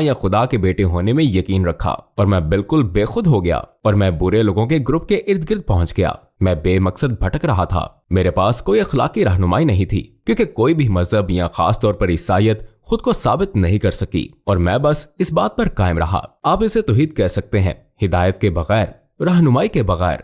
या खुदा के बेटे होने में यकीन रखा और मैं बिल्कुल बेखुद हो गया और मैं बुरे लोगों के ग्रुप के इर्द गिर्द पहुंच गया। मैं बेमकसद भटक रहा था। मेरे पास कोई अखलाकी रहनुमाई नहीं थी क्योंकि कोई भी मजहब या खास तौर पर ईसाइयत खुद को साबित नहीं कर सकी और मैं बस इस बात पर कायम रहा। आप इसे तौहीद कह सकते हैं, हिदायत के बगैर, रहनुमाई के बगैर।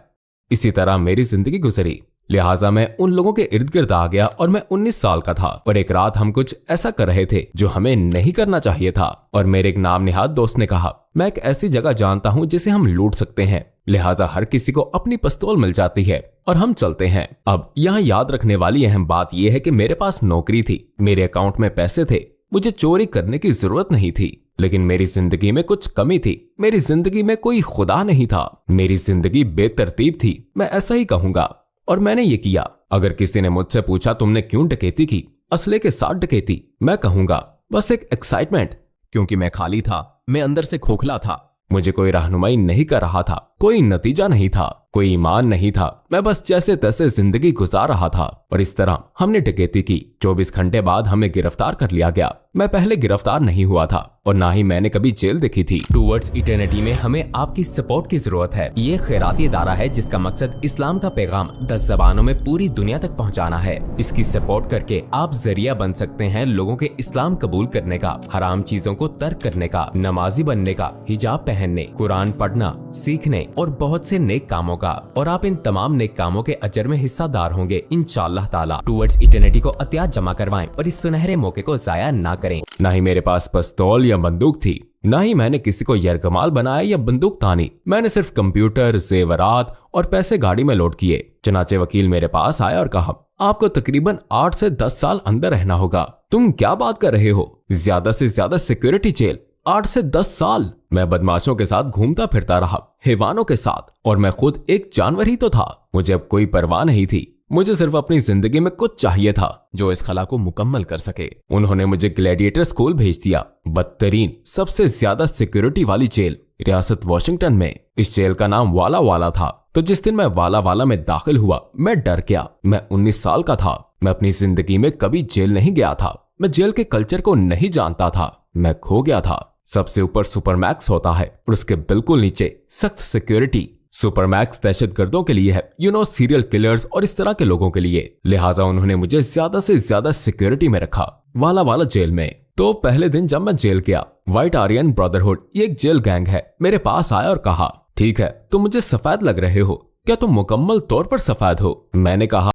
इसी तरह मेरी जिंदगी गुजरी। लिहाजा मैं उन लोगों के इर्द गिर्द आ गया और मैं 19 साल का था और एक रात हम कुछ ऐसा कर रहे थे जो हमें नहीं करना चाहिए था और मेरे एक नाम निहाद दोस्त ने कहा, मैं एक ऐसी जगह जानता हूं जिसे हम लूट सकते हैं, लिहाजा हर किसी को अपनी पिस्तौल मिल जाती है और हम चलते हैं। अब यहाँ याद रखने वाली अहम बात यह है कि मेरे पास नौकरी थी, मेरे अकाउंट में पैसे थे, मुझे चोरी करने की जरूरत नहीं थी, लेकिन मेरी जिंदगी में कुछ कमी थी। मेरी जिंदगी में कोई खुदा नहीं था। मेरी जिंदगी बेतरतीब थी, मैं ऐसा ही कहूंगा, और मैंने ये किया। अगर किसी ने मुझसे पूछा तुमने क्यों डकैती की, असले के साथ डकैती, मैं कहूंगा बस एक एक्साइटमेंट, क्योंकि मैं खाली था, मैं अंदर से खोखला था। मुझे कोई रहनुमाई नहीं कर रहा था, कोई नतीजा नहीं था, कोई ईमान नहीं था। मैं बस जैसे तैसे जिंदगी गुजार रहा था और इस तरह हमने डकैती की। 24 घंटे बाद हमें गिरफ्तार कर लिया गया। मैं पहले गिरफ्तार नहीं हुआ था और ना ही मैंने कभी जेल देखी थी। टूवर्ड्स इटर्निटी में हमें आपकी सपोर्ट की जरूरत है। ये खैराती इदारा है जिसका मकसद इस्लाम का पैगाम 10 जबानों में पूरी दुनिया तक पहुंचाना है। इसकी सपोर्ट करके आप जरिया बन सकते हैं लोगों के इस्लाम कबूल करने का, हराम चीजों को तर्क करने का, नमाजी बनने का, हिजाब पहनने, कुरान पढ़ना, सीखने और बहुत से नेक कामों का, और आप इन तमाम नेक कामों के अजर में हिस्सादार होंगे इंशाअल्लाह ताला। टूवर्ड्स इटर्निटी को अतियात जमा करवाएं और इस सुनहरे मौके को जाया ना करें। ना ही मेरे पास पिस्तौल या बंदूक थी, ना ही मैंने किसी को यरगमाल बनाया या बंदूक तानी। मैंने सिर्फ कंप्यूटर, जेवरात और पैसे गाड़ी में लोड किए। चनाचे वकील मेरे पास आया और कहा, आपको तकरीबन 8 से 10 साल अंदर रहना होगा। तुम क्या बात कर रहे हो? ज्यादा से ज्यादा सिक्योरिटी जेल, 8 से 10 साल। मैं बदमाशों के साथ घूमता फिरता रहा, हैवानों के साथ, और मैं खुद एक जानवर ही तो था। मुझे अब कोई परवाह नहीं थी। मुझे सिर्फ अपनी जिंदगी में कुछ चाहिए था जो इस खला को मुकम्मल कर सके। उन्होंने मुझे ग्लैडिएटर स्कूल भेज दिया, बदतरीन, सबसे ज्यादा सिक्योरिटी वाली जेल रियासत वॉशिंगटन में। इस जेल का नाम वाला वाला था। तो जिस दिन मैं वाला वाला में दाखिल हुआ, मैं डर गया। मैं 19 साल का था। मैं अपनी जिंदगी में कभी जेल नहीं गया था। मैं जेल के कल्चर को नहीं जानता था। मैं खो गया था। सबसे ऊपर सुपरमैक्स होता है और उसके बिल्कुल नीचे सख्त सिक्योरिटी। सुपरमैक्स दहशतगर्दों के लिए है, सीरियल किलर्स और इस तरह के लोगों के लिए। लिहाजा उन्होंने मुझे ज्यादा से ज्यादा सिक्योरिटी में रखा, वाला वाला जेल में। तो पहले दिन जब मैं जेल गया, व्हाइट आर्यन ब्रदरहुड, ये एक जेल गैंग है, मेरे पास आया और कहा, ठीक है, तुम मुझे सफेद लग रहे हो, क्या तुम मुकम्मल तौर पर सफेद हो? मैंने कहा,